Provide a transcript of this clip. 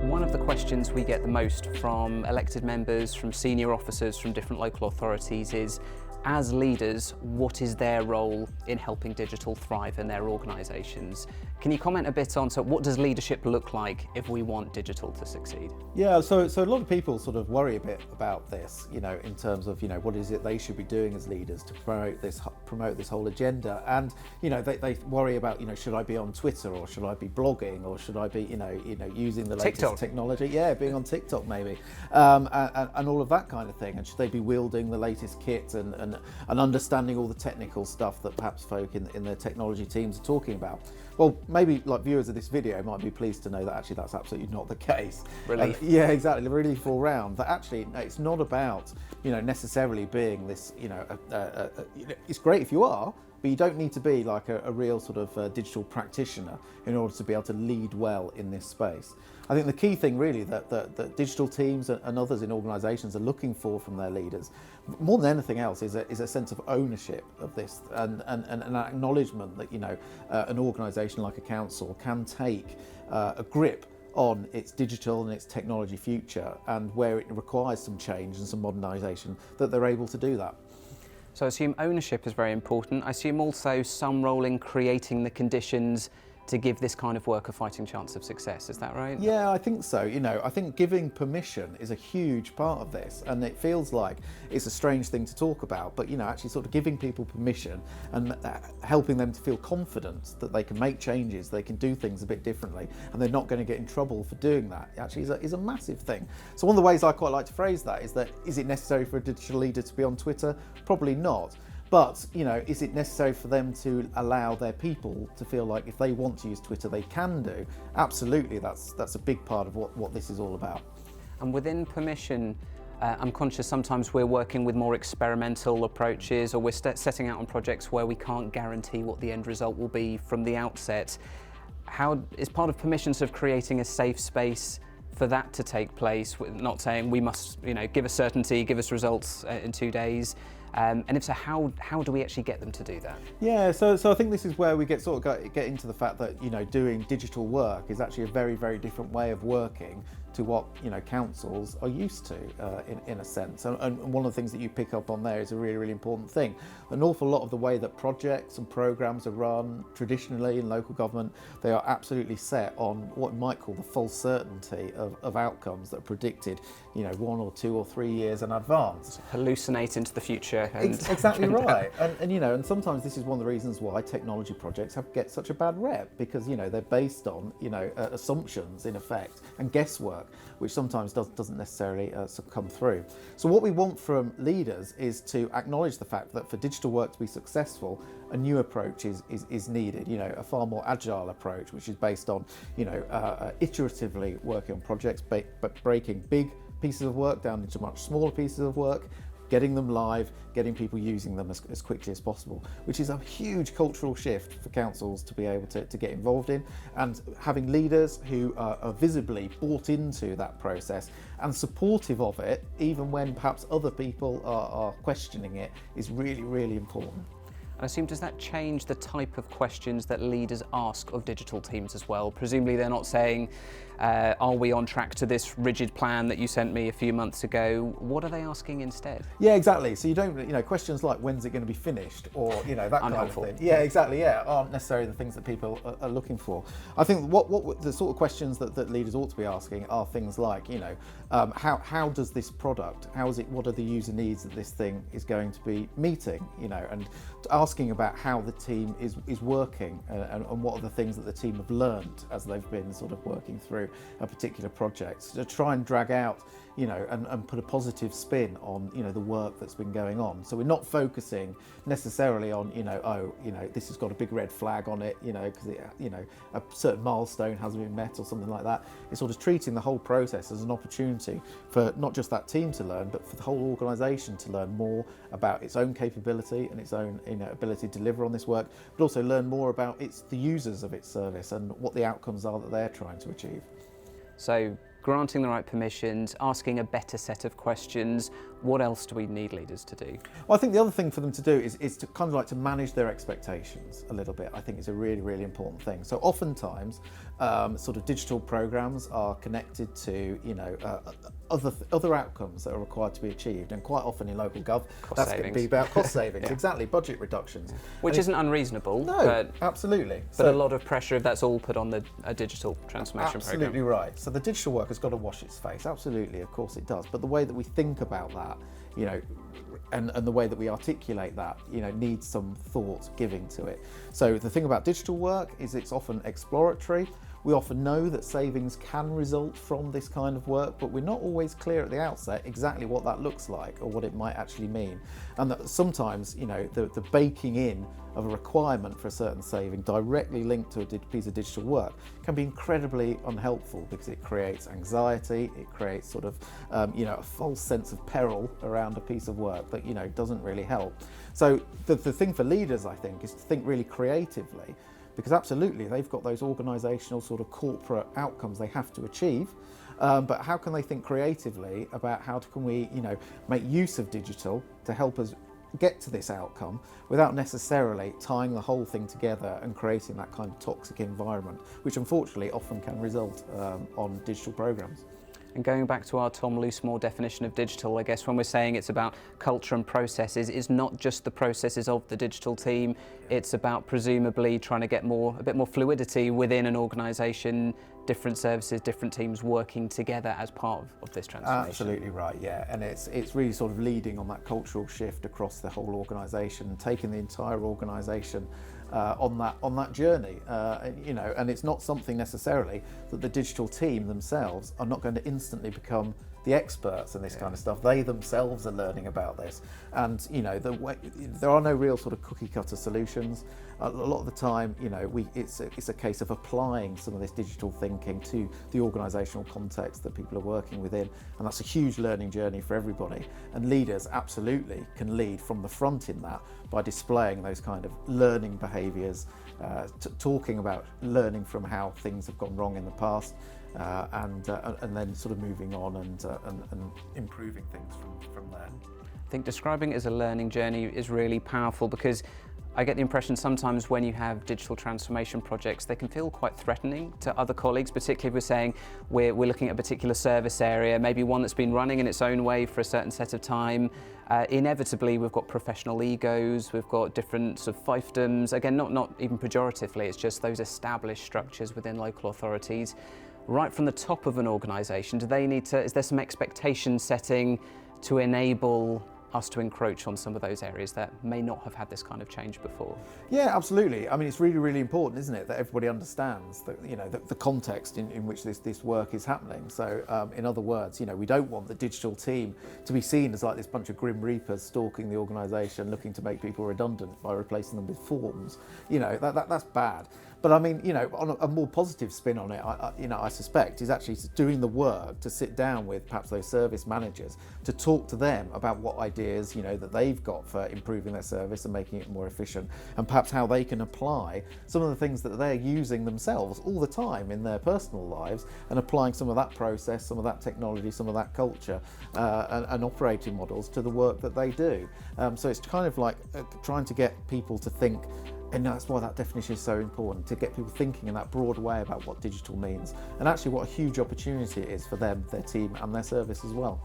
One of the questions we get the most from elected members, from senior officers, from different local authorities is, as leaders, what is their role in helping digital thrive in their organisations? Can you comment a bit on, so what does leadership look like if we want digital to succeed? Yeah, so a lot of people sort of worry a bit about this, in terms of, what is it they should be doing as leaders to promote this whole agenda. And, they worry about, should I be on Twitter, or should I be blogging, or should I be, using the latest TikTok. technology? Yeah, being on TikTok maybe, and all of that kind of thing. And should they be wielding the latest kit and understanding all the technical stuff that perhaps folk in their technology teams are talking about? Well, maybe like viewers of this video might be pleased to know that actually that's absolutely not the case. Relief. Yeah, exactly. Relief all round. That actually it's not about necessarily being this. It's great if you are, but you don't need to be like a real sort of digital practitioner in order to be able to lead well in this space. I think the key thing really that digital teams and others in organisations are looking for from their leaders, more than anything else, is a sense of ownership of this and an acknowledgement that an organisation like a council can take a grip on its digital and its technology future, and where it requires some change and some modernisation, that they're able to do that. So I assume ownership is very important. I assume also some role in creating the conditions to give this kind of work a fighting chance of success. Is that right? Yeah, I think so. I think giving permission is a huge part of this, and it feels like it's a strange thing to talk about, but actually sort of giving people permission and helping them to feel confident that they can make changes, they can do things a bit differently, and they're not going to get in trouble for doing that, actually is a massive thing. So one of the ways I quite like to phrase that is it necessary for a digital leader to be on Twitter? Probably not. But, is it necessary for them to allow their people to feel like if they want to use Twitter, they can do? Absolutely, that's a big part of what this is all about. And within permission, I'm conscious sometimes we're working with more experimental approaches, or we're setting out on projects where we can't guarantee what the end result will be from the outset. How is part of permission sort of creating a safe space for that to take place? We're not saying we must, give us certainty, give us results in 2 days. And if so, how do we actually get them to do that? Yeah, so I think this is where we get into the fact that doing digital work is actually a very, very different way of working to what councils are used to in a sense. And one of the things that you pick up on there is a really, really important thing. An awful lot of the way that projects and programs are run traditionally in local government, they are absolutely set on what you might call the false certainty of outcomes that are predicted 1 or 2 or 3 years in advance. Hallucinate into the future. And exactly right. And sometimes this is one of the reasons why technology projects get such a bad rep, because they're based on assumptions in effect and guesswork, which sometimes doesn't necessarily come through. So what we want from leaders is to acknowledge the fact that for digital work to be successful, a new approach is needed, a far more agile approach, which is based on iteratively working on projects, but breaking big pieces of work down into much smaller pieces of work, getting them live, getting people using them as quickly as possible, which is a huge cultural shift for councils to be able to get involved in, and having leaders who are visibly bought into that process and supportive of it, even when perhaps other people are questioning it, is really, really important. I assume, does that change the type of questions that leaders ask of digital teams as well? Presumably they're not saying, are we on track to this rigid plan that you sent me a few months ago? What are they asking instead? Yeah, exactly. So you don't, questions like when's it going to be finished, or that kind of thing. Yeah, exactly. Yeah, aren't necessarily the things that people are looking for. I think what the sort of questions that leaders ought to be asking are things like, how does this product, what are the user needs that this thing is going to be meeting, and asking about how the team is working and what are the things that the team have learned as they've been sort of working through a particular project, to try and drag out and put a positive spin on the work that's been going on. So we're not focusing necessarily on this has got a big red flag on it, because a certain milestone hasn't been met or something like that. It's sort of treating the whole process as an opportunity for not just that team to learn, but for the whole organisation to learn more about its own capability and its own ability to deliver on this work, but also learn more about the users of its service and what the outcomes are that they're trying to achieve. So granting the right permissions, asking a better set of questions. What else do we need leaders to do? Well, I think the other thing for them to do is to kind of like to manage their expectations a little bit. I think is a really, really important thing. So oftentimes, sort of digital programs are connected to, other outcomes that are required to be achieved, and quite often in local gov, that's going to be about cost savings, Yeah. Exactly, budget reductions. Which isn't unreasonable. No, absolutely. But a lot of pressure if that's all put on a digital transformation Absolutely program. right. So the digital work has got to wash its face. Absolutely, of course it does. But the way that we think about that, and the way that we articulate that, needs some thought giving to it. So the thing about digital work is it's often exploratory. We often know that savings can result from this kind of work, but we're not always clear at the outset exactly what that looks like or what it might actually mean. And that sometimes, the baking in of a requirement for a certain saving directly linked to a piece of digital work can be incredibly unhelpful, because it creates anxiety, it creates sort of, a false sense of peril around a piece of work that, doesn't really help. So the thing for leaders, I think, is to think really creatively, because absolutely they've got those organisational sort of corporate outcomes they have to achieve, but how can they think creatively about how can we, make use of digital to help us get to this outcome without necessarily tying the whole thing together and creating that kind of toxic environment, which unfortunately often can result on digital programs. And going back to our Tom Loosemore definition of digital, I guess when we're saying it's about culture and processes, it's not just the processes of the digital team, it's about presumably trying to get a bit more fluidity within an organisation, different services, different teams working together as part of this transformation. Absolutely right, yeah. And it's really sort of leading on that cultural shift across the whole organisation, taking the entire organisation on that journey, and it's not something necessarily that the digital team themselves are not going to instantly become the experts in this kind of stuff. They themselves are learning about this, and there are no real sort of cookie cutter solutions. A lot of the time, it's a case of applying some of this digital thinking to the organisational context that people are working within, and that's a huge learning journey for everybody. And leaders absolutely can lead from the front in that by displaying those kind of learning behaviours, talking about learning from how things have gone wrong in the past, and then sort of moving on and improving things from there. I think describing it as a learning journey is really powerful, because I get the impression sometimes when you have digital transformation projects, they can feel quite threatening to other colleagues, particularly if we're saying we're looking at a particular service area, maybe one that's been running in its own way for a certain set of time. Inevitably, we've got professional egos, we've got different sort of fiefdoms. Again, not even pejoratively, it's just those established structures within local authorities. Right from the top of an organisation, is there some expectation setting to enable us to encroach on some of those areas that may not have had this kind of change before? Yeah, absolutely. I mean, it's really, really important, isn't it, that everybody understands that, the context in which this work is happening. So, in other words, we don't want the digital team to be seen as like this bunch of grim reapers stalking the organisation, looking to make people redundant by replacing them with forms. That's bad. But I mean, on a more positive spin on it, I suspect, is actually doing the work to sit down with perhaps those service managers to talk to them about what ideas, that they've got for improving their service and making it more efficient, and perhaps how they can apply some of the things that they're using themselves all the time in their personal lives, and applying some of that process, some of that technology, some of that culture and operating models to the work that they do. So it's kind of like trying to get people to think. And that's why that definition is so important, to get people thinking in that broad way about what digital means, and actually what a huge opportunity it is for them, their team and their service as well.